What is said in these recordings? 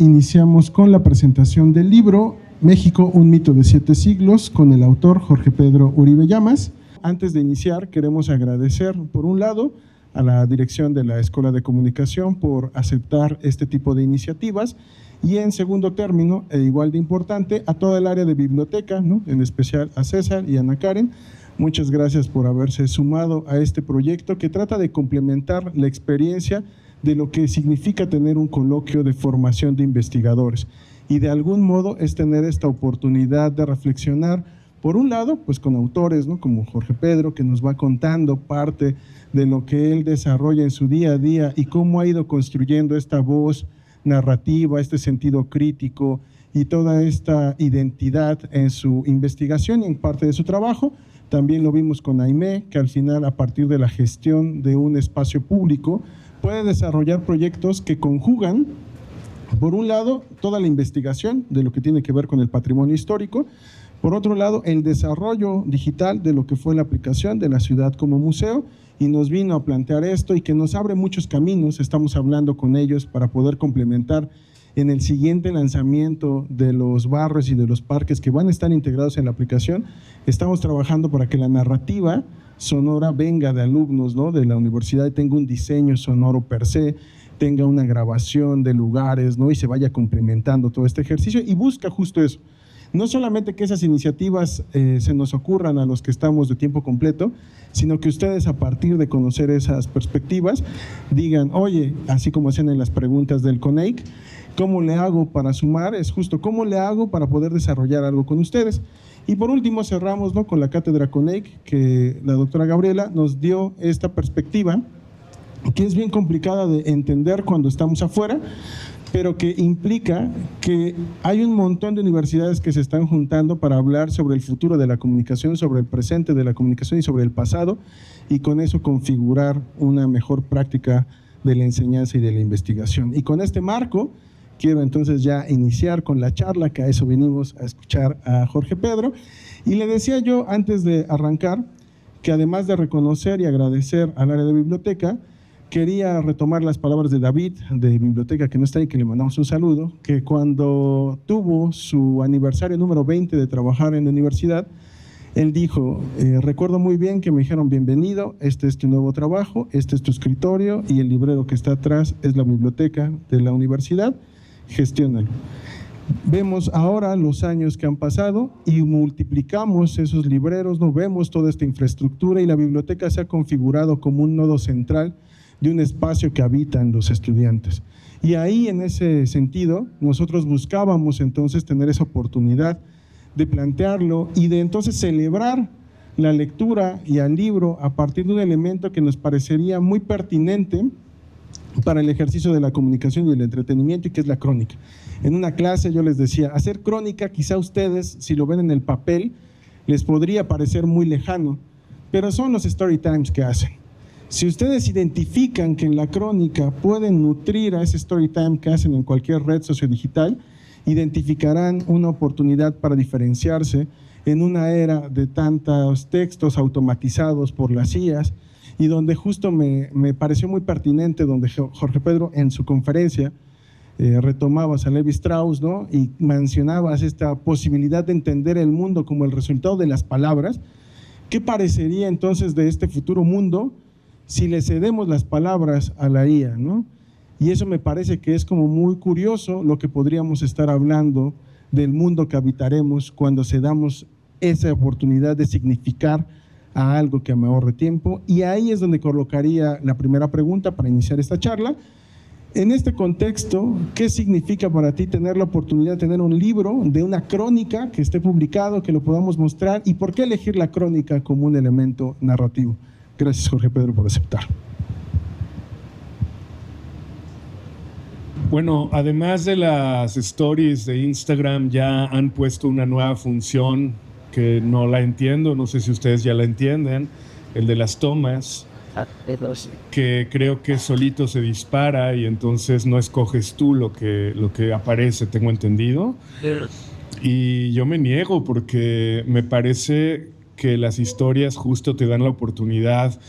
iniciamos con la presentación del libro México, un mito de 7 siglos, con el autor Jorge Pedro Uribe Llamas. Antes de iniciar, queremos agradecer, por un lado, a la dirección de la Escuela de Comunicación por aceptar este tipo de iniciativas y, en segundo término, e igual de importante, a toda el área de biblioteca, ¿no? En especial a César y a Ana Karen. Muchas gracias por haberse sumado a este proyecto que trata de complementar la experiencia de lo que significa tener un coloquio de formación de investigadores. Y de algún modo es tener esta oportunidad de reflexionar, por un lado, pues con autores, ¿no? Como Jorge Pedro, que nos va contando parte de lo que él desarrolla en su día a día y cómo ha ido construyendo esta voz narrativa, este sentido crítico y toda esta identidad en su investigación y en parte de su trabajo. También lo vimos con Aimé, que al final, a partir de la gestión de un espacio público, puede desarrollar proyectos que conjugan, por un lado, toda la investigación de lo que tiene que ver con el patrimonio histórico, por otro lado, el desarrollo digital de lo que fue la aplicación de la ciudad como museo, y nos vino a plantear esto y que nos abre muchos caminos. Estamos hablando con ellos para poder complementar en el siguiente lanzamiento de los barrios y de los parques que van a estar integrados en la aplicación. Estamos trabajando para que la narrativa sonora venga de alumnos, ¿no? De la universidad y tenga un diseño sonoro per se, tenga una grabación de lugares, ¿no? Y se vaya complementando todo este ejercicio y busca justo eso. No solamente que esas iniciativas se nos ocurran a los que estamos de tiempo completo, sino que ustedes, a partir de conocer esas perspectivas, digan, oye, así como hacen en las preguntas del CONEIC, ¿cómo le hago para sumar? Es justo, ¿cómo le hago para poder desarrollar algo con ustedes? Y por último cerramos, ¿no? Con la cátedra CONEIC, que la doctora Gabriela nos dio esta perspectiva, que es bien complicada de entender cuando estamos afuera, pero que implica que hay un montón de universidades que se están juntando para hablar sobre el futuro de la comunicación, sobre el presente de la comunicación y sobre el pasado, y con eso configurar una mejor práctica de la enseñanza y de la investigación. Y con este marco, quiero entonces ya iniciar con la charla, que a eso vinimos a escuchar a Jorge Pedro. Y le decía yo antes de arrancar que, además de reconocer y agradecer al área de biblioteca, quería retomar las palabras de David, de Biblioteca, que no está ahí, que le mandamos un saludo, que cuando tuvo su aniversario número 20 de trabajar en la universidad, él dijo, recuerdo muy bien que me dijeron, bienvenido, este es tu nuevo trabajo, este es tu escritorio y el librero que está atrás es la biblioteca de la universidad, gestiónalo. Vemos ahora los años que han pasado y multiplicamos esos libreros, no vemos toda esta infraestructura y la biblioteca se ha configurado como un nodo central de un espacio que habitan los estudiantes. Y ahí, en ese sentido, nosotros buscábamos entonces tener esa oportunidad de plantearlo y de entonces celebrar la lectura y al libro a partir de un elemento que nos parecería muy pertinente para el ejercicio de la comunicación y el entretenimiento, y que es la crónica. En una clase yo les decía, hacer crónica, quizá ustedes, si lo ven en el papel, les podría parecer muy lejano, pero son los story times que hacen. Si ustedes identifican que en la crónica pueden nutrir a ese story time que hacen en cualquier red sociodigital, identificarán una oportunidad para diferenciarse en una era de tantos textos automatizados por las IAs, y donde justo me pareció muy pertinente, donde Jorge Pedro en su conferencia retomabas a Levi Strauss, ¿no? Y mencionabas esta posibilidad de entender el mundo como el resultado de las palabras. ¿Qué parecería entonces de este futuro mundo si le cedemos las palabras a la IA, ¿no? Y eso me parece que es como muy curioso lo que podríamos estar hablando del mundo que habitaremos cuando cedamos esa oportunidad de significar a algo que me ahorre tiempo. Y ahí es donde colocaría la primera pregunta para iniciar esta charla. En este contexto, ¿qué significa para ti tener la oportunidad de tener un libro de una crónica que esté publicado, que lo podamos mostrar? ¿Y por qué elegir la crónica como un elemento narrativo? Gracias, Jorge Pedro, por aceptar. Bueno, además de las stories de Instagram, ya han puesto una nueva función que no la entiendo, no sé si ustedes ya la entienden, el de las tomas, que creo que solito se dispara y entonces no escoges tú lo que aparece, tengo entendido. Y yo me niego porque me parece que las historias justo te dan la oportunidad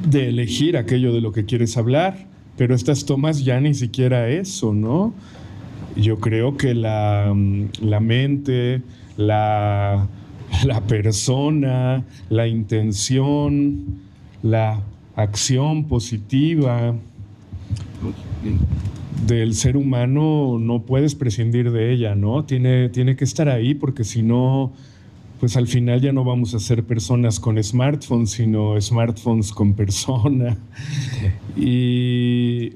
de elegir aquello de lo que quieres hablar, pero estas tomas ya ni siquiera eso, ¿no? Yo creo que la mente, la persona, la intención, la acción positiva del ser humano no puedes prescindir de ella, ¿no? Tiene que estar ahí, porque si no, pues al final ya no vamos a ser personas con smartphones, sino smartphones con persona. Y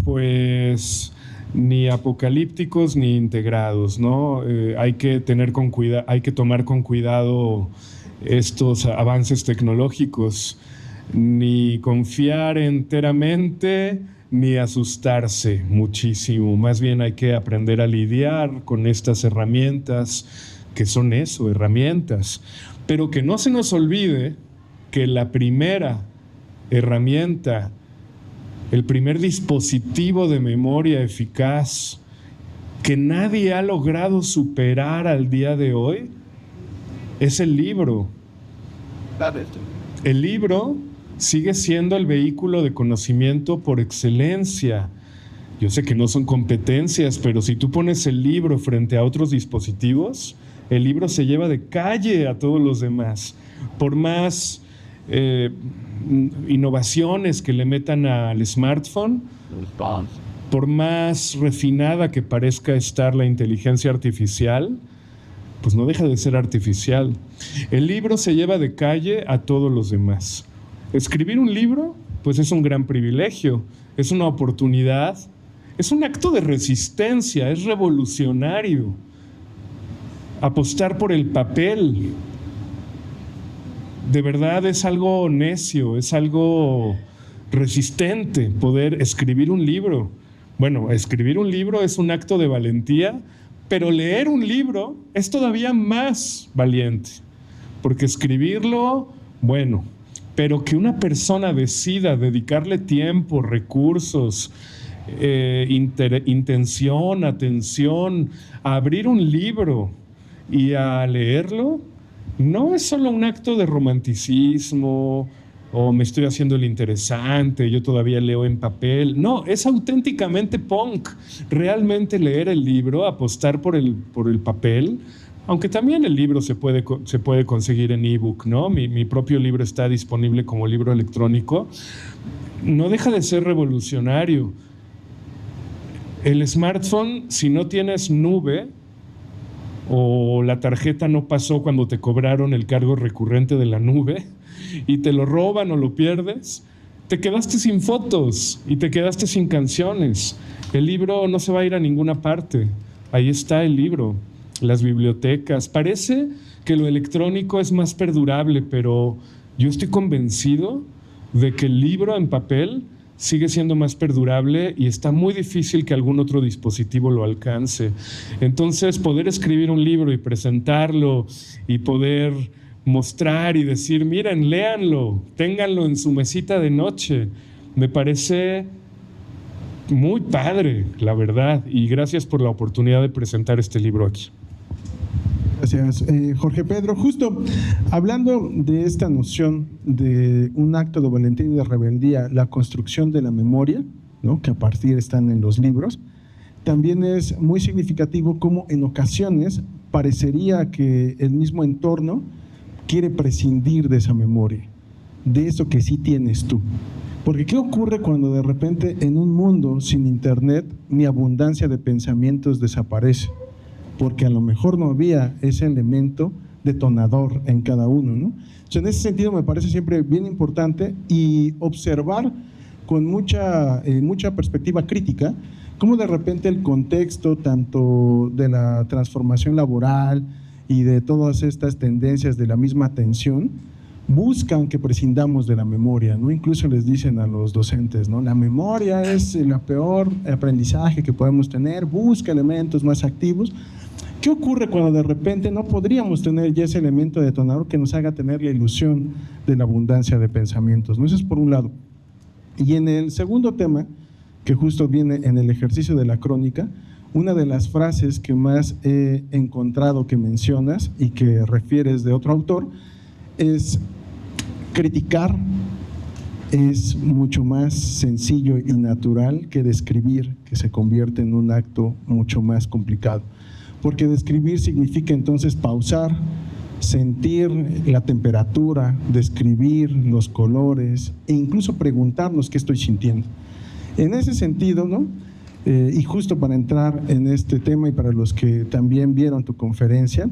pues ni apocalípticos ni integrados, ¿no? Hay que tomar con cuidado estos avances tecnológicos, ni confiar enteramente, ni asustarse muchísimo. Más bien hay que aprender a lidiar con estas herramientas, que son eso, herramientas. Pero que no se nos olvide que la primera herramienta, el primer dispositivo de memoria eficaz que nadie ha logrado superar al día de hoy es el libro. El libro sigue siendo el vehículo de conocimiento por excelencia. Yo sé que no son competencias, pero si tú pones el libro frente a otros dispositivos, el libro se lleva de calle a todos los demás. Por más innovaciones que le metan al smartphone, por más refinada que parezca estar la inteligencia artificial, pues no deja de ser artificial. El libro se lleva de calle a todos los demás. Escribir un libro, pues es un gran privilegio, es una oportunidad, es un acto de resistencia, es revolucionario. Apostar por el papel, de verdad es algo necio, es algo resistente poder escribir un libro. Bueno, escribir un libro es un acto de valentía, pero leer un libro es todavía más valiente, porque escribirlo, bueno, pero que una persona decida dedicarle tiempo, recursos, intención, atención, a abrir un libro y a leerlo, no es solo un acto de romanticismo o me estoy haciendo el interesante, yo todavía leo en papel. No, es auténticamente punk. Realmente leer el libro, apostar por el papel, aunque también el libro se puede conseguir en ebook, ¿no? Mi propio libro está disponible como libro electrónico. No deja de ser revolucionario. El smartphone, si no tienes nube o la tarjeta no pasó cuando te cobraron el cargo recurrente de la nube y te lo roban o lo pierdes, te quedaste sin fotos y te quedaste sin canciones. El libro no se va a ir a ninguna parte. Ahí está el libro, las bibliotecas. Parece que lo electrónico es más perdurable, pero yo estoy convencido de que el libro en papel sigue siendo más perdurable y está muy difícil que algún otro dispositivo lo alcance. Entonces, poder escribir un libro y presentarlo y poder mostrar y decir, miren, léanlo, ténganlo en su mesita de noche, me parece muy padre, la verdad, y gracias por la oportunidad de presentar este libro aquí. Gracias, Jorge Pedro. Justo hablando de esta noción de un acto de valentía y de rebeldía, la construcción de la memoria, ¿no?, que a partir están en los libros, también es muy significativo cómo en ocasiones parecería que el mismo entorno quiere prescindir de esa memoria, de eso que sí tienes tú. Porque ¿qué ocurre cuando de repente en un mundo sin internet mi abundancia de pensamientos desaparece? Porque a lo mejor no había ese elemento detonador en cada uno, ¿no? O sea, en ese sentido me parece siempre bien importante y observar con mucha perspectiva crítica cómo de repente el contexto tanto de la transformación laboral y de todas estas tendencias de la misma atención buscan que prescindamos de la memoria, ¿no? Incluso les dicen a los docentes, ¿no?, la memoria es el peor aprendizaje que podemos tener, busca elementos más activos. ¿Qué ocurre cuando de repente no podríamos tener ya ese elemento detonador que nos haga tener la ilusión de la abundancia de pensamientos, ¿no? Eso es por un lado. Y en el segundo tema, que justo viene en el ejercicio de la crónica, una de las frases que más he encontrado que mencionas y que refieres de otro autor es criticar es mucho más sencillo y natural que describir, que se convierte en un acto mucho más complicado. Porque describir significa entonces pausar, sentir la temperatura, describir los colores e incluso preguntarnos qué estoy sintiendo. En ese sentido, ¿no? Y justo para entrar en este tema y para los que también vieron tu conferencia,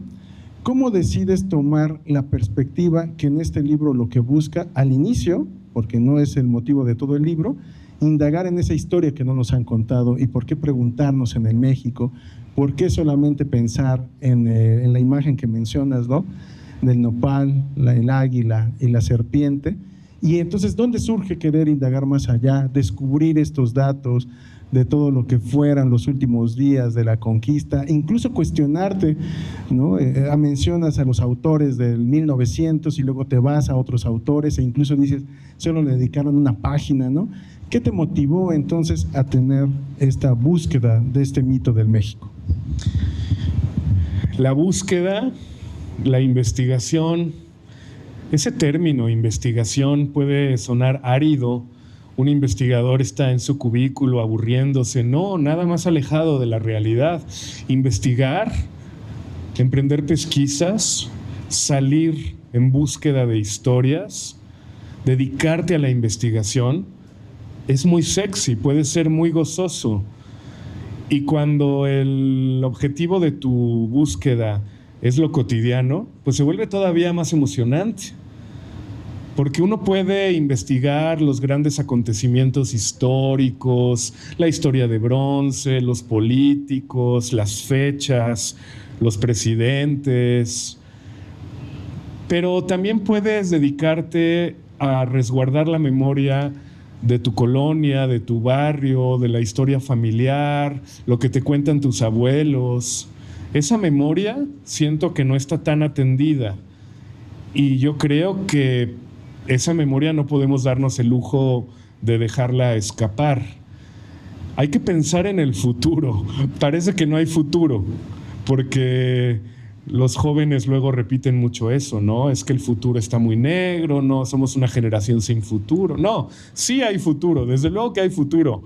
¿cómo decides tomar la perspectiva que en este libro lo que busca al inicio, porque no es el motivo de todo el libro, indagar en esa historia que no nos han contado y por qué preguntarnos en el México, por qué solamente pensar en la imagen que mencionas, ¿no? Del nopal, el águila y la serpiente? Y entonces, ¿dónde surge querer indagar más allá, descubrir estos datos de todo lo que fueran los últimos días de la conquista, incluso cuestionarte, ¿no? Mencionas a los autores del 1900 y luego te vas a otros autores e incluso dices, solo le dedicaron una página, ¿no? ¿Qué te motivó entonces a tener esta búsqueda de este mito del México? La búsqueda, la investigación, ese término investigación puede sonar árido. Un investigador está en su cubículo aburriéndose. No, nada más alejado de la realidad. Investigar, emprender pesquisas, salir en búsqueda de historias, dedicarte a la investigación, es muy sexy, puede ser muy gozoso. Y cuando el objetivo de tu búsqueda es lo cotidiano, pues se vuelve todavía más emocionante. Porque uno puede investigar los grandes acontecimientos históricos, la historia de bronce, los políticos, las fechas, los presidentes, pero también puedes dedicarte a resguardar la memoria de tu colonia, de tu barrio, de la historia familiar, lo que te cuentan tus abuelos. Esa memoria siento que no está tan atendida y yo creo que esa memoria no podemos darnos el lujo de dejarla escapar. Hay que pensar en el futuro. Parece que no hay futuro, porque los jóvenes luego repiten mucho eso, ¿no? Es que el futuro está muy negro, no, somos una generación sin futuro. No, sí hay futuro, desde luego que hay futuro.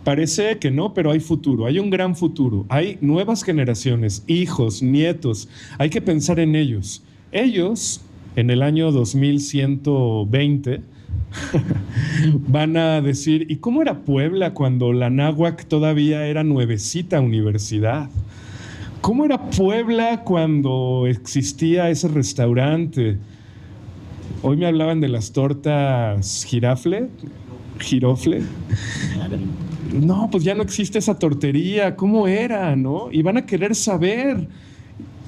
Parece que no, pero hay futuro, hay un gran futuro. Hay nuevas generaciones, hijos, nietos, hay que pensar en ellos. Ellos, en el año 2120, van a decir, ¿y cómo era Puebla cuando la náhuac todavía era nuevecita universidad? ¿Cómo era Puebla cuando existía ese restaurante? Hoy me hablaban de las tortas girofle. No, pues ya no existe esa tortería. ¿Cómo era, no? Y van a querer saber.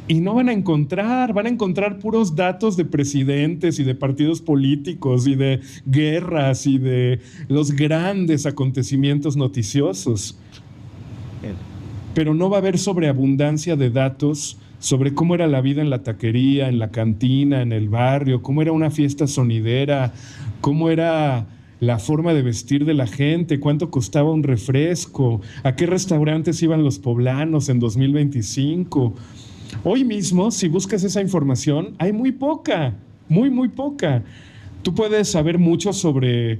Y no van a encontrar puros datos de presidentes y de partidos políticos y de guerras y de los grandes acontecimientos noticiosos. Pero no va a haber sobreabundancia de datos sobre cómo era la vida en la taquería, en la cantina, en el barrio, cómo era una fiesta sonidera, cómo era la forma de vestir de la gente, cuánto costaba un refresco, a qué restaurantes iban los poblanos en 2025. Hoy mismo, si buscas esa información, hay muy poca, muy poca. Tú puedes saber mucho sobre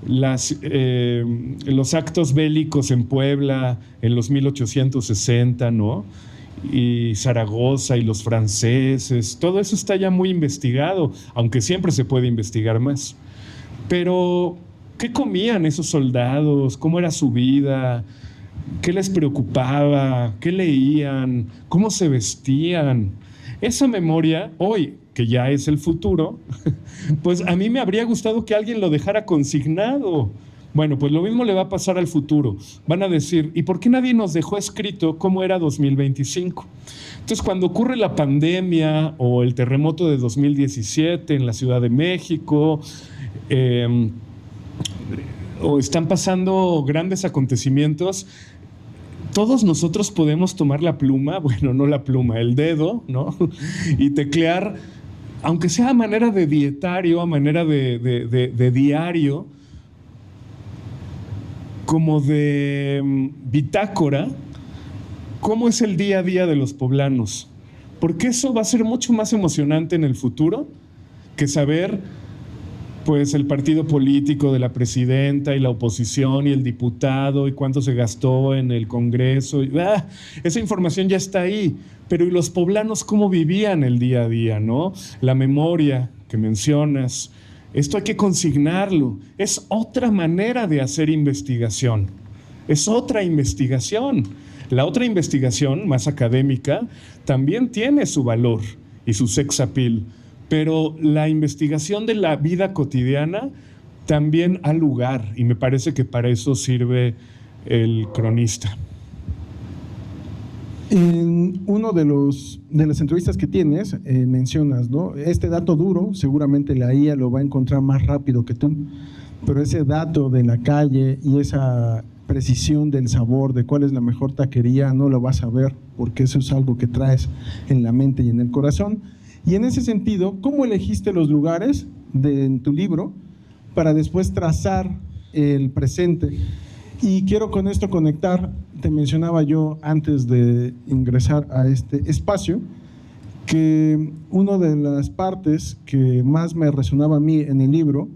los actos bélicos en Puebla en los 1860, ¿no? Y Zaragoza y los franceses, todo eso está ya muy investigado, aunque siempre se puede investigar más. Pero, ¿qué comían esos soldados? ¿Cómo era su vida? ¿Qué les preocupaba? ¿Qué leían? ¿Cómo se vestían? Esa memoria, hoy, que ya es el futuro, pues a mí me habría gustado que alguien lo dejara consignado. Bueno, pues lo mismo le va a pasar al futuro. Van a decir, ¿y por qué nadie nos dejó escrito cómo era 2025? Entonces, cuando ocurre la pandemia o el terremoto de 2017 en la Ciudad de México, o están pasando grandes acontecimientos, todos nosotros podemos tomar la pluma, bueno, no la pluma, el dedo, ¿no? Y teclear, aunque sea a manera de dietario, a manera de diario, como de bitácora, cómo es el día a día de los poblanos. Porque eso va a ser mucho más emocionante en el futuro que saber pues el partido político de la presidenta y la oposición y el diputado y cuánto se gastó en el Congreso. Esa información ya está ahí, pero ¿y los poblanos cómo vivían el día a día, no? La memoria que mencionas, esto hay que consignarlo. Es otra manera de hacer investigación. Es otra investigación. La otra investigación, más académica, también tiene su valor y su sex appeal, pero la investigación de la vida cotidiana también ha lugar, y me parece que para eso sirve el cronista. En uno de las entrevistas que tienes, mencionas, ¿no? Este dato duro, seguramente la IA lo va a encontrar más rápido que tú, pero ese dato de la calle y esa precisión del sabor, de cuál es la mejor taquería, no lo vas a ver, porque eso es algo que traes en la mente y en el corazón. Y en ese sentido, ¿cómo elegiste los lugares en tu libro para después trazar el presente? Y quiero con esto conectar, te mencionaba yo antes de ingresar a este espacio, que una de las partes que más me resonaba a mí en el libro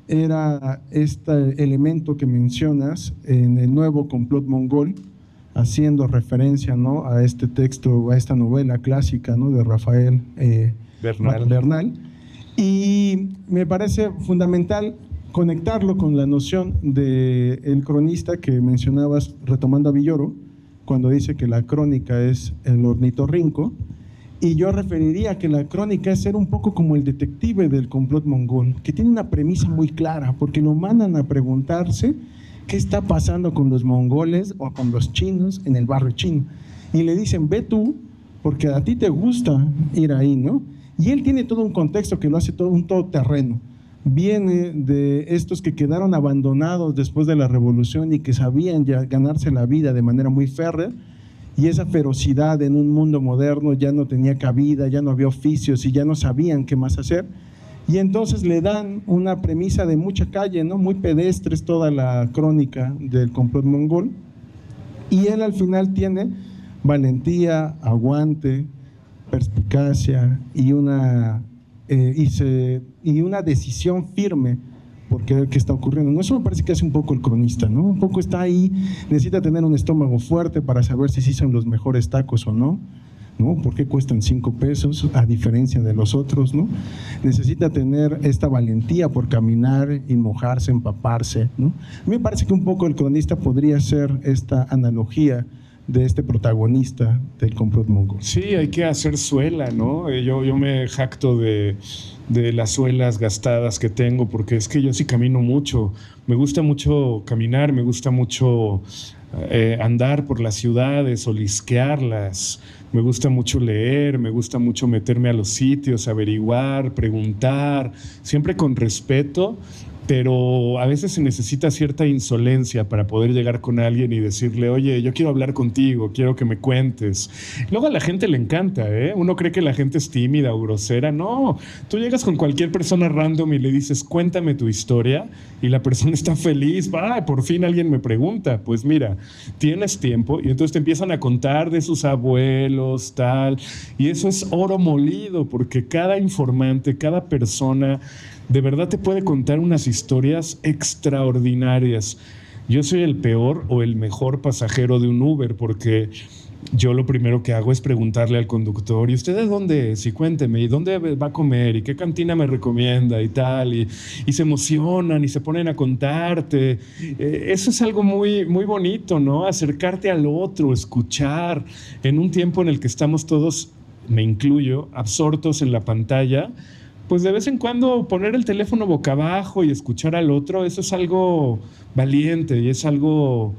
era este elemento que mencionas en el nuevo complot mongol, haciendo referencia, ¿no?, a este texto, a esta novela clásica, ¿no?, de Rafael Bernal. Y me parece fundamental conectarlo con la noción del cronista que mencionabas, retomando a Villoro, cuando dice que la crónica es el ornitorrinco, y yo referiría que la crónica es ser un poco como el detective del complot mongol, que tiene una premisa muy clara, porque lo mandan a preguntarse qué está pasando con los mongoles o con los chinos en el barrio chino, y le dicen, ve tú, porque a ti te gusta ir ahí, ¿no? Y él tiene todo un contexto que lo hace todo un todoterreno. Viene de estos que quedaron abandonados después de la revolución y que sabían ya ganarse la vida de manera muy férrea, y esa ferocidad en un mundo moderno ya no tenía cabida, ya no había oficios y ya no sabían qué más hacer, y entonces le dan una premisa de mucha calle, ¿no?, muy pedestre, es toda la crónica del complot mongol, y él al final tiene valentía, aguante, perspicacia y una decisión firme porque qué está ocurriendo. No, eso me parece que hace un poco el cronista, ¿no? Un poco está ahí, necesita tener un estómago fuerte para saber si sí son los mejores tacos o no, ¿no? ¿Por qué cuestan 5 pesos a diferencia de los otros, ¿no? Necesita tener esta valentía por caminar y mojarse, empaparse, ¿no? A mí me parece que un poco el cronista podría ser esta analogía de este protagonista del complot mongol. Sí, hay que hacer suela, ¿no? Yo me jacto de las suelas gastadas que tengo, porque es que yo sí camino mucho. Me gusta mucho caminar, me gusta mucho andar por las ciudades, olisquearlas. Me gusta mucho leer, me gusta mucho meterme a los sitios, averiguar, preguntar, siempre con respeto, pero a veces se necesita cierta insolencia para poder llegar con alguien y decirle, oye, yo quiero hablar contigo, quiero que me cuentes. Luego a la gente le encanta, ¿eh? Uno cree que la gente es tímida o grosera. No, tú llegas con cualquier persona random y le dices, cuéntame tu historia, y la persona está feliz. Por fin alguien me pregunta. Pues mira, tienes tiempo, y entonces te empiezan a contar de sus abuelos, tal, y eso es oro molido, porque cada informante, cada persona de verdad te puede contar unas historias extraordinarias. Yo soy el peor o el mejor pasajero de un Uber, porque yo lo primero que hago es preguntarle al conductor, ¿y usted de dónde es? Y cuénteme, ¿y dónde va a comer? ¿Y qué cantina me recomienda? Y tal, y se emocionan y se ponen a contarte. Eso es algo muy, muy bonito, ¿no? Acercarte al otro, escuchar, en un tiempo en el que estamos todos, me incluyo, absortos en la pantalla. Pues de vez en cuando poner el teléfono boca abajo y escuchar al otro, eso es algo valiente y es algo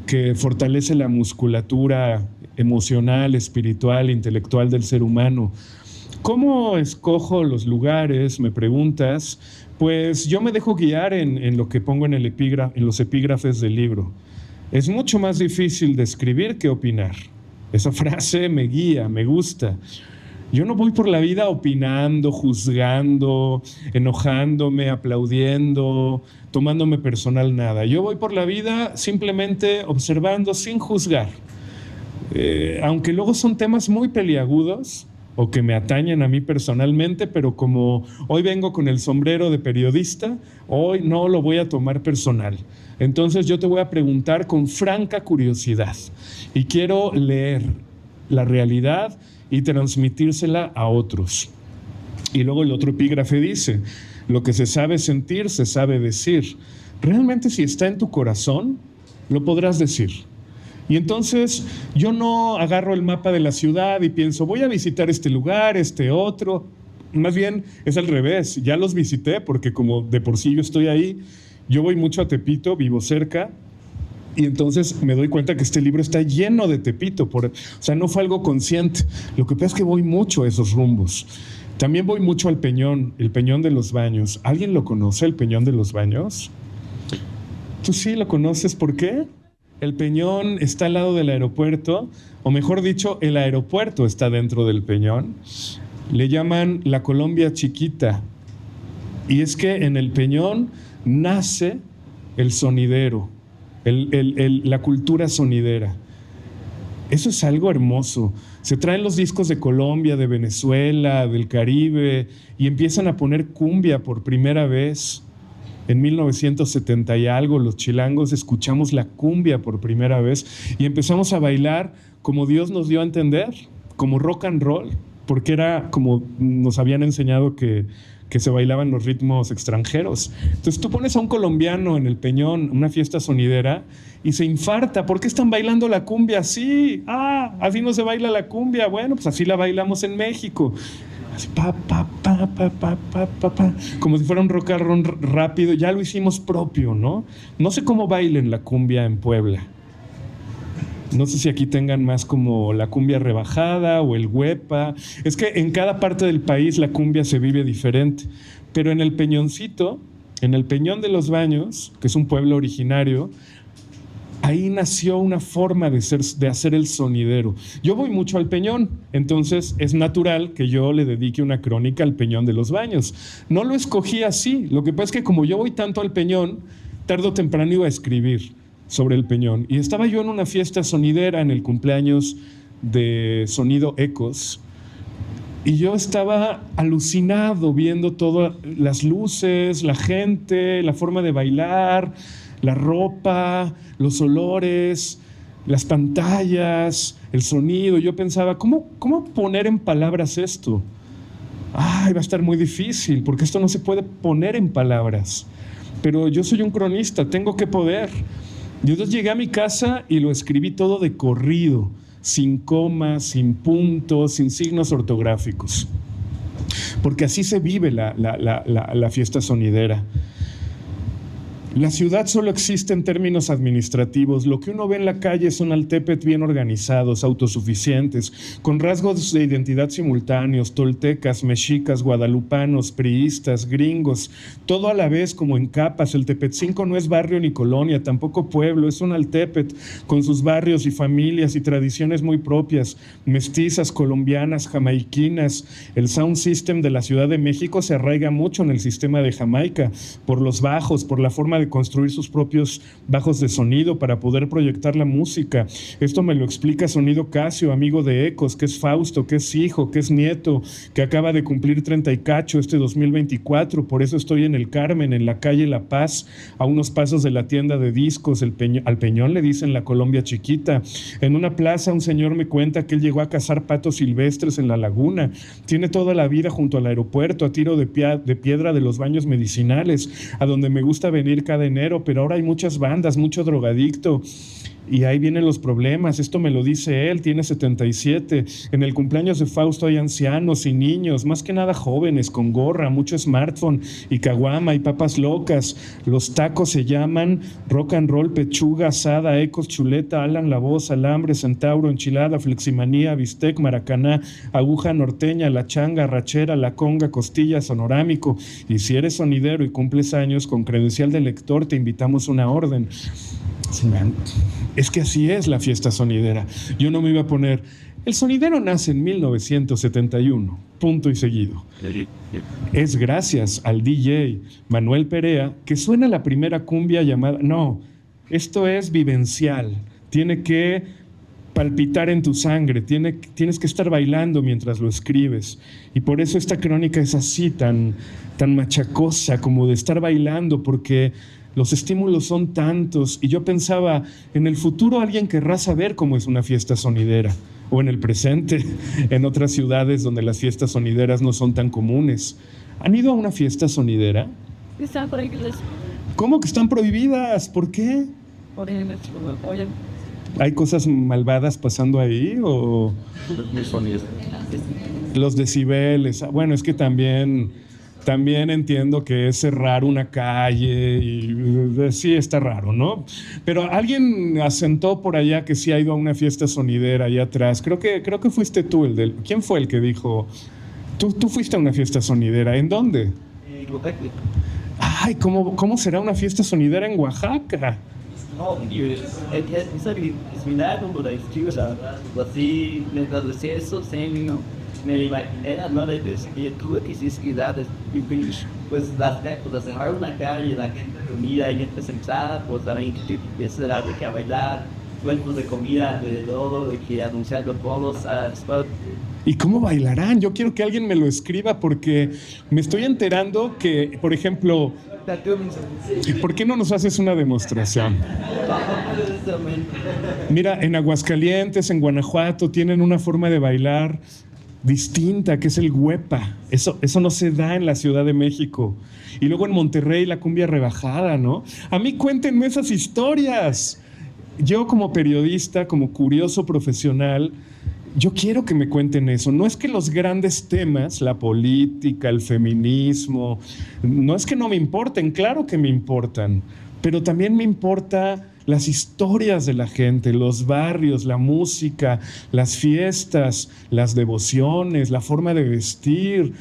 que fortalece la musculatura emocional, espiritual, intelectual del ser humano. ¿Cómo escojo los lugares? Me preguntas. Pues yo me dejo guiar en lo que pongo en los epígrafes del libro. Es mucho más difícil de escribir que opinar. Esa frase me guía, me gusta. Yo no voy por la vida opinando, juzgando, enojándome, aplaudiendo, tomándome personal nada. Yo voy por la vida simplemente observando sin juzgar. Aunque luego son temas muy peliagudos, o que me atañen a mí personalmente, pero como hoy vengo con el sombrero de periodista, hoy no lo voy a tomar personal. Entonces yo te voy a preguntar con franca curiosidad y quiero leer la realidad y transmitírsela a otros. Y luego el otro epígrafe dice: lo que se sabe sentir, se sabe decir. Realmente, si está en tu corazón, lo podrás decir. Y entonces yo no agarro el mapa de la ciudad y pienso, voy a visitar este lugar, este otro. Más bien es al revés, ya los visité porque como de por sí yo estoy ahí, yo voy mucho a Tepito, vivo cerca, y entonces me doy cuenta que este libro está lleno de Tepito. O sea, no fue algo consciente. Lo que pasa es que voy mucho a esos rumbos. También voy mucho al Peñón, el Peñón de los Baños. ¿Alguien lo conoce, el Peñón de los Baños? ¿Tú sí lo conoces? ¿Por qué? El Peñón está al lado del aeropuerto, o mejor dicho, el aeropuerto está dentro del Peñón. Le llaman la Colombia Chiquita. Y es que en el Peñón nace el sonidero, la cultura sonidera. Eso es algo hermoso. Se traen los discos de Colombia, de Venezuela, del Caribe, y empiezan a poner cumbia por primera vez. En 1970 y algo, los chilangos escuchamos la cumbia por primera vez y empezamos a bailar como Dios nos dio a entender, como rock and roll, porque era como nos habían enseñado que se bailaban los ritmos extranjeros. Entonces tú pones a un colombiano en el Peñón, una fiesta sonidera, y se infarta. ¿Por qué están bailando la cumbia así? Así no se baila la cumbia. Bueno, pues así la bailamos en México. Así, como si fuera un rock and roll rápido. Ya lo hicimos propio, ¿no? No sé cómo bailen la cumbia en Puebla. No sé si aquí tengan más como la cumbia rebajada o el huepa. Es que en cada parte del país la cumbia se vive diferente. Pero en el Peñoncito, en el Peñón de los Baños, que es un pueblo originario, ahí nació una forma de hacer el sonidero. Yo voy mucho al Peñón, entonces es natural que yo le dedique una crónica al Peñón de los Baños. No lo escogí así. Lo que pasa es que como yo voy tanto al Peñón, tarde o temprano iba a escribir sobre el Peñón. Y estaba yo en una fiesta sonidera en el cumpleaños de Sonido Ecos, y yo estaba alucinado viendo todas las luces, la gente, la forma de bailar, la ropa, los olores, las pantallas, el sonido. Yo pensaba, ¿cómo poner en palabras esto? Va a estar muy difícil, porque esto no se puede poner en palabras. Pero yo soy un cronista, tengo que poder. Y entonces llegué a mi casa y lo escribí todo de corrido, sin comas, sin puntos, sin signos ortográficos. Porque así se vive la fiesta sonidera. La ciudad solo existe en términos administrativos. Lo que uno ve en la calle son altépetl bien organizados, autosuficientes, con rasgos de identidad simultáneos, toltecas, mexicas, guadalupanos, priistas, gringos, todo a la vez como en capas. El Tepetzinco no es barrio ni colonia, tampoco pueblo, es un altépetl con sus barrios y familias y tradiciones muy propias, mestizas, colombianas, jamaiquinas. El sound system de la Ciudad de México se arraiga mucho en el sistema de Jamaica, por los bajos, por la forma de construir sus propios bajos de sonido para poder proyectar la música. Esto me lo explica Sonido Casio, amigo de Ecos, que es Fausto, que es hijo, que es nieto, que acaba de cumplir 30 y cacho este 2024. Por eso estoy en el Carmen, en la calle La Paz, a unos pasos de la tienda de discos. Al Peñón le dicen la Colombia Chiquita. En una plaza un señor me cuenta que él llegó a cazar patos silvestres en la laguna. Tiene toda la vida junto al aeropuerto, a tiro de piedra de los baños medicinales, a donde me gusta venir cada enero, pero ahora hay muchas bandas, mucho drogadicto, y ahí vienen los problemas. Esto me lo dice él, tiene 77. En el cumpleaños de Fausto hay ancianos y niños, más que nada jóvenes, con gorra, mucho smartphone y caguama y papas locas. Los tacos se llaman rock and roll, pechuga asada, Ecos, chuleta, Alan La Voz, alambre, centauro, enchilada, fleximanía, bistec, maracaná, aguja norteña, la changa, rachera, la conga, costilla, sonorámico. Y si eres sonidero y cumples años, con credencial de lector te invitamos una orden. Es que así es la fiesta sonidera. Yo no me iba a poner, el sonidero nace en 1971, punto y seguido. Es gracias al DJ Manuel Perea que suena la primera cumbia llamada... No, esto es vivencial. Tiene que palpitar en tu sangre, tienes que estar bailando mientras lo escribes. Y por eso esta crónica es así, tan machacosa, como de estar bailando, porque los estímulos son tantos. Y yo pensaba, en el futuro alguien querrá saber cómo es una fiesta sonidera, o en el presente, en otras ciudades donde las fiestas sonideras no son tan comunes. ¿Han ido a una fiesta sonidera? Están prohibidas. ¿Cómo que están prohibidas? ¿Por qué? ¿Hay cosas malvadas pasando ahí o...? Los decibeles. Bueno, es que también entiendo que es cerrar una calle y sí está raro, ¿no? Pero alguien asentó por allá que sí ha ido a una fiesta sonidera allá atrás. Creo que fuiste tú ¿quién fue el que dijo? Tú fuiste a una fiesta sonidera. ¿En dónde? Ay, ¿cómo será una fiesta sonidera en Oaxaca? No, es milagro por la historia. Así, mientras decía eso, me imaginé a la vez que tuve que ciudades pues las cerrar una calle, la gente comida y gente sentada, pues la gente empieza a bailar, cuentos de comida alrededor, de que anunciar los bolos a spot. ¿Y cómo bailarán? Yo quiero que alguien me lo escriba porque me estoy enterando que, por ejemplo, ¿por qué no nos haces una demostración? Mira, en Aguascalientes, en Guanajuato, tienen una forma de bailar distinta, que es el huepa. Eso no se da en la Ciudad de México. Y luego en Monterrey la cumbia rebajada, ¿no? A mí cuéntenme esas historias. Yo como periodista, como curioso profesional, yo quiero que me cuenten eso. No es que los grandes temas, la política, el feminismo, no es que no me importen, claro que me importan, pero también me importa las historias de la gente, los barrios, la música, las fiestas, las devociones, la forma de vestir.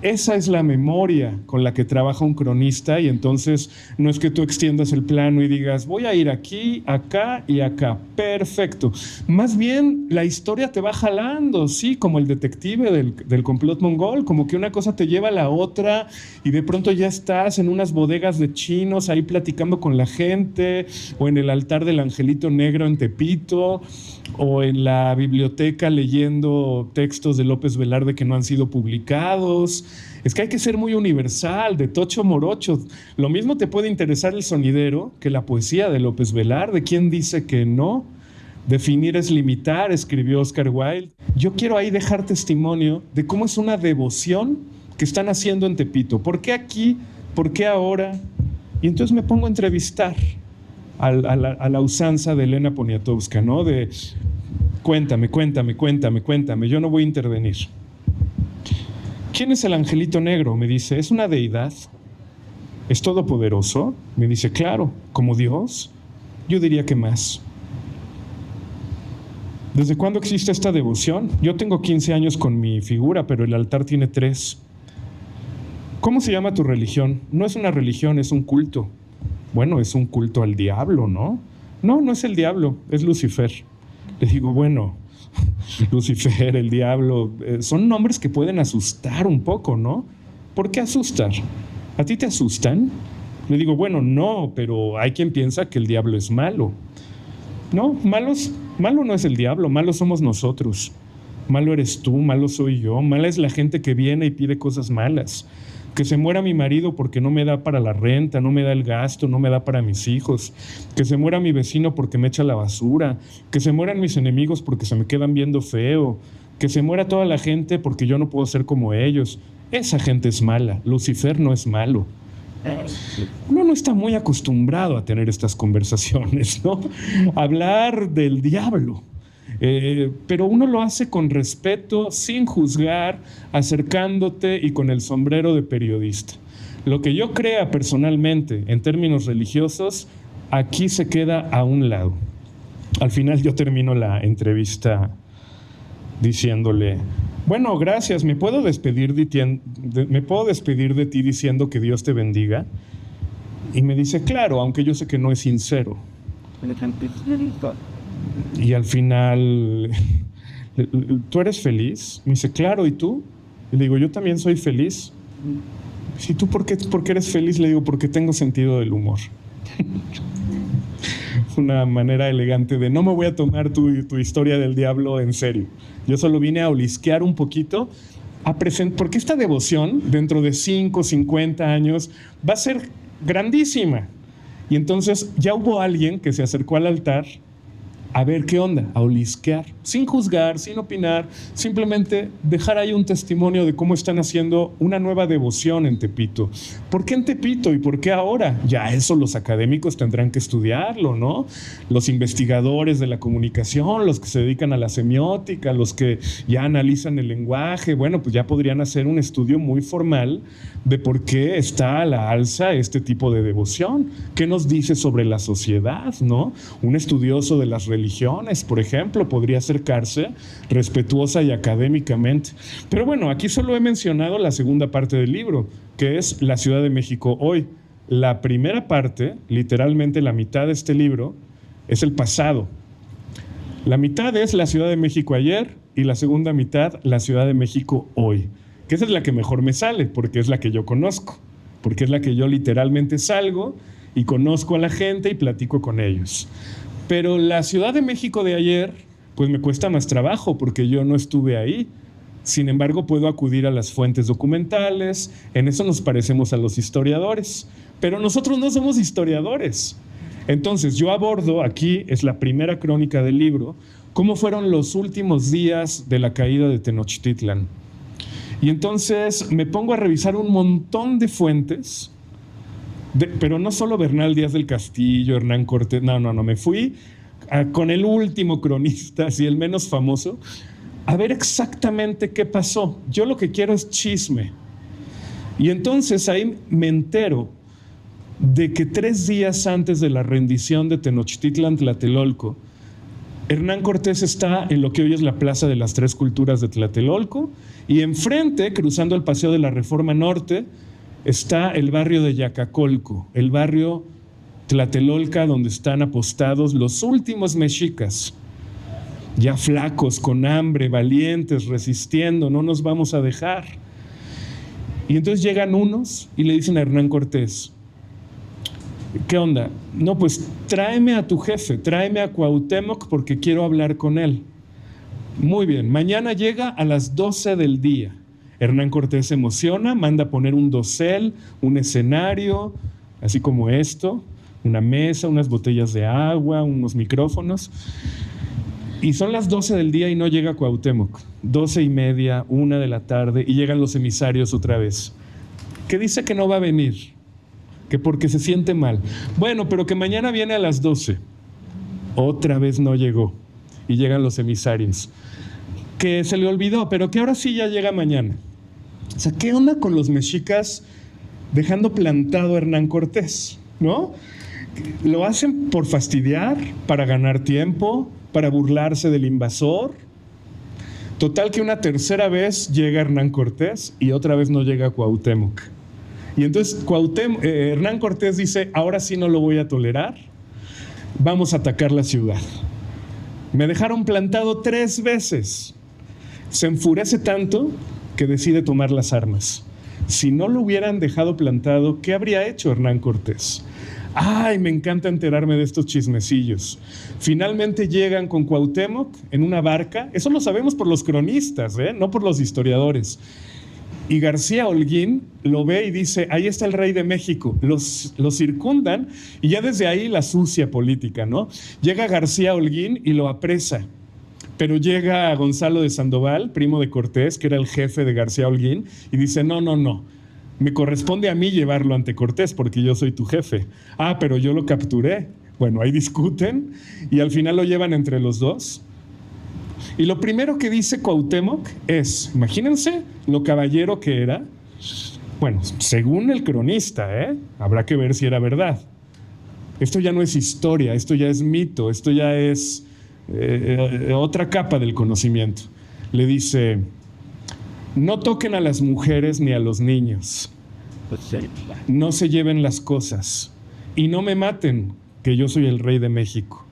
Esa es la memoria con la que trabaja un cronista, y entonces no es que tú extiendas el plano y digas voy a ir aquí, acá y acá, perfecto. Más bien la historia te va jalando, sí, como el detective del complot mongol, como que una cosa te lleva a la otra y de pronto ya estás en unas bodegas de chinos ahí platicando con la gente, o en el altar del Angelito Negro en Tepito, o en la biblioteca leyendo textos de López Velarde que no han sido publicados. Es que hay que ser muy universal, de tocho morocho. Lo mismo te puede interesar el sonidero que la poesía de López Velarde. ¿Quién dice que no? Definir es limitar, escribió Oscar Wilde. Yo quiero ahí dejar testimonio de cómo es una devoción que están haciendo en Tepito. ¿Por qué aquí? ¿Por qué ahora? Y entonces me pongo a entrevistar a la usanza de Elena Poniatowska, ¿no? De cuéntame, yo no voy a intervenir. ¿Quién es el Angelito Negro? Me dice, ¿es una deidad? ¿Es todopoderoso? Me dice, claro, ¿como Dios? Yo diría que más. ¿Desde cuándo existe esta devoción? Yo tengo 15 años con mi figura, pero el altar tiene 3. ¿Cómo se llama tu religión? No es una religión, es un culto. Bueno, es un culto al diablo, ¿no? No es el diablo, es Lucifer. Le digo, bueno, Lucifer, el diablo, son nombres que pueden asustar un poco, ¿no? ¿Por qué asustar? ¿A ti te asustan? Le digo, bueno, no, pero hay quien piensa que el diablo es malo. No, malo no es el diablo, malo somos nosotros. Malo eres tú, malo soy yo, mala es la gente que viene y pide cosas malas. Que se muera mi marido porque no me da para la renta, no me da el gasto, no me da para mis hijos. Que se muera mi vecino porque me echa la basura. Que se mueran mis enemigos porque se me quedan viendo feo. Que se muera toda la gente porque yo no puedo ser como ellos. Esa gente es mala, Lucifer no es malo. Uno no está muy acostumbrado a tener estas conversaciones, ¿no? Hablar del diablo. Pero uno lo hace con respeto, sin juzgar, acercándote y con el sombrero de periodista. Lo que yo crea personalmente en términos religiosos, aquí se queda a un lado. Al final yo termino la entrevista diciéndole, bueno, gracias, ¿me puedo despedir de ti diciendo que Dios te bendiga? Y me dice, claro, aunque yo sé que no es sincero. Y al final, ¿tú eres feliz? Me dice, claro, ¿y tú? Y le digo, yo también soy feliz. ¿Y tú por qué eres feliz? Le digo, porque tengo sentido del humor. una manera elegante de no me voy a tomar tu historia del diablo en serio. Yo solo vine a olisquear un poquito, porque esta devoción dentro de 5, 50 años va a ser grandísima. Y entonces ya hubo alguien que se acercó al altar a ver qué onda, a olisquear, sin juzgar, sin opinar, simplemente dejar ahí un testimonio de cómo están haciendo una nueva devoción en Tepito. ¿Por qué en Tepito y por qué ahora? Ya eso los académicos tendrán que estudiarlo, ¿no? Los investigadores de la comunicación, los que se dedican a la semiótica, los que ya analizan el lenguaje, bueno, pues ya podrían hacer un estudio muy formal de por qué está a la alza este tipo de devoción. ¿Qué nos dice sobre la sociedad, no? Un estudioso de las religiones, por ejemplo, podría acercarse respetuosa y académicamente. Pero bueno, aquí solo he mencionado la segunda parte del libro, que es la Ciudad de México hoy. La primera parte, literalmente la mitad de este libro, es el pasado. La mitad es la Ciudad de México ayer y la segunda mitad la Ciudad de México hoy, que esa es la que mejor me sale, porque es la que yo conozco, porque es la que yo literalmente salgo y conozco a la gente y platico con ellos. Pero la Ciudad de México de ayer, pues me cuesta más trabajo porque yo no estuve ahí. Sin embargo, puedo acudir a las fuentes documentales, en eso nos parecemos a los historiadores, pero nosotros no somos historiadores. Entonces, yo abordo, aquí es la primera crónica del libro, cómo fueron los últimos días de la caída de Tenochtitlan. Y entonces me pongo a revisar un montón de fuentes, pero no solo Bernal Díaz del Castillo, Hernán Cortés, no, me fui con el último cronista, así el menos famoso, a ver exactamente qué pasó. Yo lo que quiero es chisme. Y entonces ahí me entero de que 3 días antes de la rendición de Tenochtitlan Tlatelolco, Hernán Cortés está en lo que hoy es la Plaza de las Tres Culturas de Tlatelolco, y enfrente, cruzando el Paseo de la Reforma Norte, está el barrio de Yacacolco, el barrio Tlatelolca, donde están apostados los últimos mexicas, ya flacos, con hambre, valientes, resistiendo, no nos vamos a dejar. Y entonces llegan unos y le dicen a Hernán Cortés, ¿qué onda? No, pues tráeme a tu jefe, tráeme a Cuauhtémoc porque quiero hablar con él. Muy bien, mañana llega a las 12 del día. Hernán Cortés se emociona, manda poner un dosel, un escenario, así como esto, una mesa, unas botellas de agua, unos micrófonos. Y son las 12 del día y no llega Cuauhtémoc. 12:30, 1 de la tarde, y llegan los emisarios otra vez. Que dice que no va a venir, que porque se siente mal. Bueno, pero que mañana viene a las 12. Otra vez no llegó. Y llegan los emisarios. Que se le olvidó, pero que ahora sí ya llega mañana. O sea, ¿qué onda con los mexicas dejando plantado a Hernán Cortés? ¿No? Lo hacen por fastidiar, para ganar tiempo, para burlarse del invasor. Total que una tercera vez llega Hernán Cortés y otra vez no llega Cuauhtémoc. Y entonces Hernán Cortés dice, ahora sí no lo voy a tolerar, vamos a atacar la ciudad. Me dejaron plantado 3 veces. Se enfurece tanto que decide tomar las armas. Si no lo hubieran dejado plantado, ¿qué habría hecho Hernán Cortés? Ay, me encanta enterarme de estos chismecillos. Finalmente llegan con Cuauhtémoc en una barca. Eso lo sabemos por los cronistas, no por los historiadores. Y García Holguín lo ve y dice, ahí está el rey de México. Los circundan y ya desde ahí la sucia política, ¿no? Llega García Holguín y lo apresa. Pero llega Gonzalo de Sandoval, primo de Cortés, que era el jefe de García Holguín, y dice, no, me corresponde a mí llevarlo ante Cortés porque yo soy tu jefe. Ah, pero yo lo capturé. Bueno, ahí discuten y al final lo llevan entre los dos. Y lo primero que dice Cuauhtémoc es, imagínense lo caballero que era. Bueno, según el cronista, habrá que ver si era verdad. Esto ya no es historia, esto ya es mito, esto ya es otra capa del conocimiento. Le dice, no toquen a las mujeres ni a los niños, no se lleven las cosas y no me maten, que yo soy el rey de México.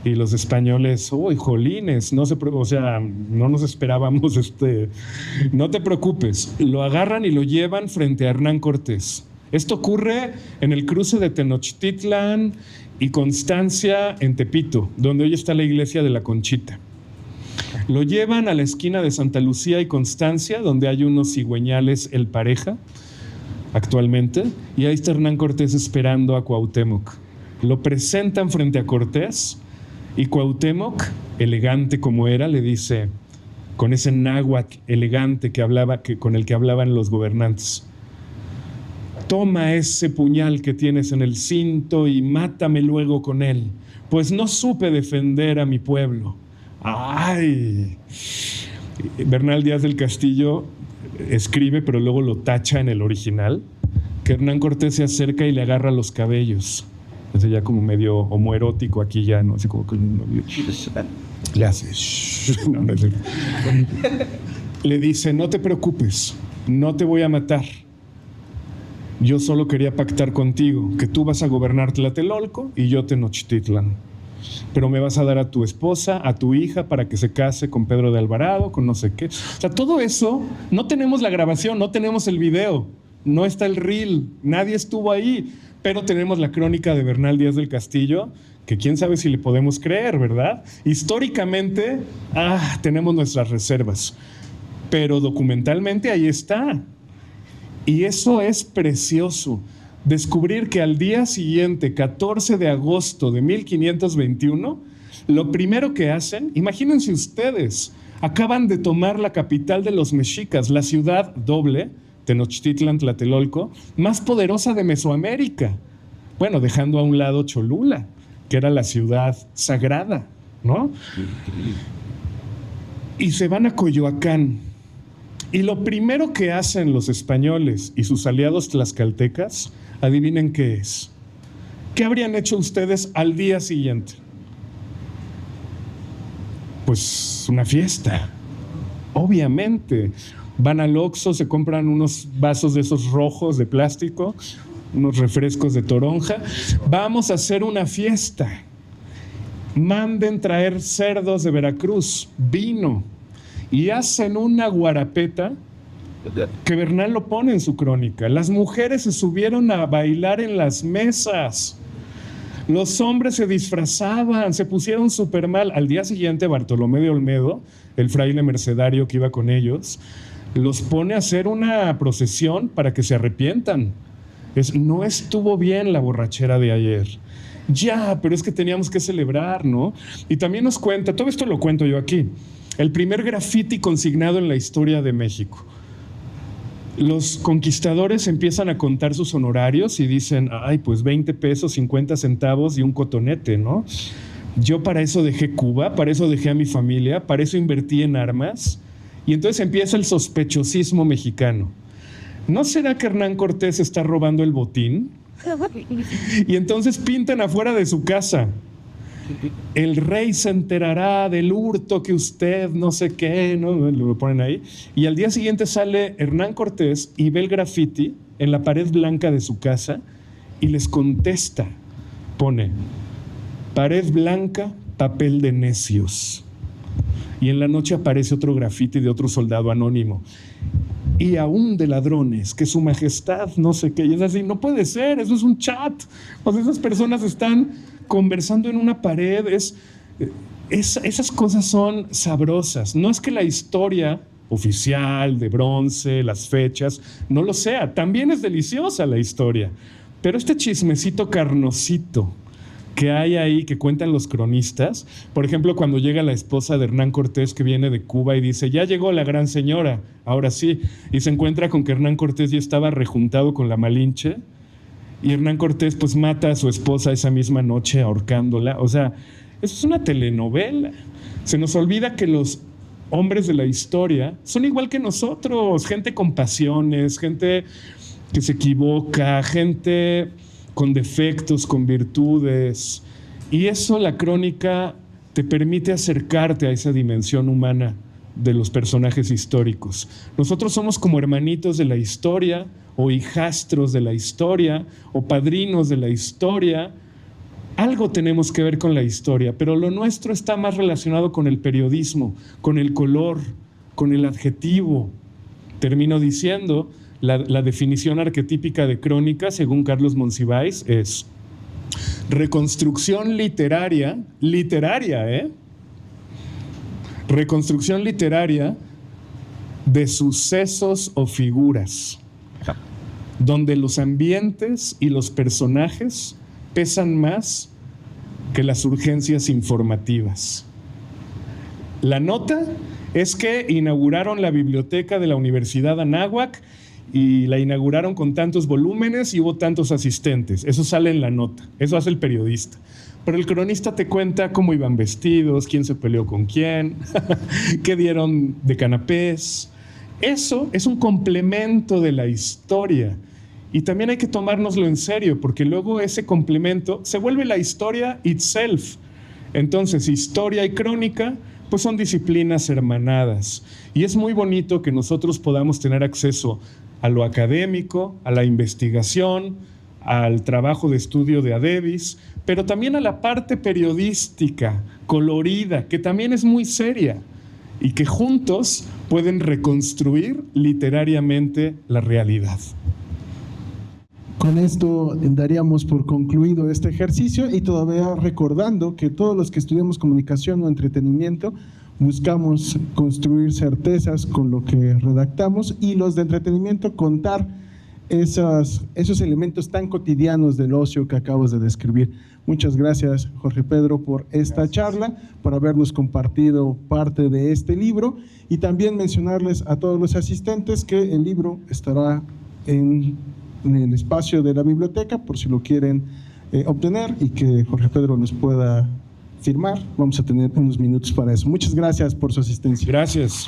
Y los españoles, ¡uy, jolines! No nos esperábamos no te preocupes. Lo agarran y lo llevan frente a Hernán Cortés. Esto ocurre en el cruce de Tenochtitlan y Constancia en Tepito, donde hoy está la iglesia de la Conchita. Lo llevan a la esquina de Santa Lucía y Constancia, donde hay unos cigüeñales El Pareja actualmente, y ahí está Hernán Cortés esperando a Cuauhtémoc. Lo presentan frente a Cortés y Cuauhtémoc, elegante como era, le dice, con ese náhuatl elegante con el que hablaban los gobernantes: toma ese puñal que tienes en el cinto y mátame luego con él, pues no supe defender a mi pueblo. ¡Ay! Bernal Díaz del Castillo escribe, pero luego lo tacha en el original, que Hernán Cortés se acerca y le agarra los cabellos. Es ya como medio homoerótico aquí ya, ¿no? Así como que le hace... No, no es cierto. Le dice, no te preocupes, no te voy a matar. Yo solo quería pactar contigo que tú vas a gobernar Tlatelolco y yo Tenochtitlan. Pero me vas a dar a tu esposa, a tu hija, para que se case con Pedro de Alvarado, con no sé qué. O sea, todo eso, no tenemos la grabación, no tenemos el video, no está el reel, nadie estuvo ahí, pero tenemos la crónica de Bernal Díaz del Castillo, que quién sabe si le podemos creer, ¿verdad? Históricamente, tenemos nuestras reservas, pero documentalmente ahí está. Y eso es precioso. Descubrir que al día siguiente, 14 de agosto de 1521, lo primero que hacen, imagínense ustedes, acaban de tomar la capital de los mexicas, la ciudad doble, Tenochtitlan, Tlatelolco, más poderosa de Mesoamérica. Bueno, dejando a un lado Cholula, que era la ciudad sagrada, ¿no? Y se van a Coyoacán. Y lo primero que hacen los españoles y sus aliados tlaxcaltecas, adivinen qué es. ¿Qué habrían hecho ustedes al día siguiente? Pues una fiesta, obviamente. Van al Oxxo, se compran unos vasos de esos rojos de plástico, unos refrescos de toronja. Vamos a hacer una fiesta. Manden traer cerdos de Veracruz, vino. Y hacen una guarapeta que Bernal lo pone en su crónica. Las mujeres se subieron a bailar en las mesas. Los hombres se disfrazaban, se pusieron súper mal. Al día siguiente, Bartolomé de Olmedo, el fraile mercedario que iba con ellos, los pone a hacer una procesión para que se arrepientan. No estuvo bien la borrachera de ayer. Ya, pero es que teníamos que celebrar, ¿no? Y también nos cuenta, todo esto lo cuento yo aquí, el primer grafiti consignado en la historia de México. Los conquistadores empiezan a contar sus honorarios y dicen, ay, pues 20 pesos, 50 centavos y un cotonete, ¿no? Yo para eso dejé Cuba, para eso dejé a mi familia, para eso invertí en armas. Y entonces empieza el sospechosismo mexicano. ¿No será que Hernán Cortés está robando el botín? Y entonces pintan afuera de su casa. El rey se enterará del hurto que usted no sé qué, ¿no? Lo ponen ahí. Y al día siguiente sale Hernán Cortés y ve el grafiti en la pared blanca de su casa y les contesta. Pone, pared blanca, papel de necios. Y en la noche aparece otro grafiti de otro soldado anónimo. Y aún de ladrones, que su majestad no sé qué. Y es así, no puede ser, eso es un chat. O sea, esas personas están conversando en una pared. Esas cosas son sabrosas. No es que la historia oficial de bronce, las fechas, no lo sea. También es deliciosa la historia. Pero este chismecito carnosito que hay ahí, que cuentan los cronistas, por ejemplo, cuando llega la esposa de Hernán Cortés que viene de Cuba y dice, ya llegó la gran señora, ahora sí, y se encuentra con que Hernán Cortés ya estaba rejuntado con la Malinche, y Hernán Cortés pues mata a su esposa esa misma noche ahorcándola. O sea, eso es una telenovela. Se nos olvida que los hombres de la historia son igual que nosotros, gente con pasiones, gente que se equivoca, gente con defectos, con virtudes. Y eso la crónica te permite acercarte a esa dimensión humana de los personajes históricos. Nosotros somos como hermanitos de la historia, o hijastros de la historia, o padrinos de la historia. Algo tenemos que ver con la historia, pero lo nuestro está más relacionado con el periodismo, con el color, con el adjetivo. Termino diciendo, La definición arquetípica de crónica, según Carlos Monsiváis, es reconstrucción literaria, reconstrucción literaria de sucesos o figuras, donde los ambientes y los personajes pesan más que las urgencias informativas. La nota es que inauguraron la biblioteca de la Universidad Anáhuac y la inauguraron con tantos volúmenes y hubo tantos asistentes. Eso sale en la nota, eso hace el periodista. Pero el cronista te cuenta cómo iban vestidos, quién se peleó con quién, qué dieron de canapés. Eso es un complemento de la historia. Y también hay que tomárnoslo en serio, porque luego ese complemento se vuelve la historia itself. Entonces, historia y crónica pues son disciplinas hermanadas. Y es muy bonito que nosotros podamos tener acceso a lo académico, a la investigación, al trabajo de estudio de Adebis, pero también a la parte periodística, colorida, que también es muy seria y que juntos pueden reconstruir literariamente la realidad. Con esto daríamos por concluido este ejercicio y todavía recordando que todos los que estudiamos comunicación o entretenimiento buscamos construir certezas con lo que redactamos y los de entretenimiento contar esos elementos tan cotidianos del ocio que acabas de describir. Muchas gracias, Jorge Pedro, por esta charla, por habernos compartido parte de este libro y también mencionarles a todos los asistentes que el libro estará en el espacio de la biblioteca por si lo quieren obtener y que Jorge Pedro nos pueda firmar. Vamos a tener unos minutos para eso. Muchas gracias por su asistencia. Gracias.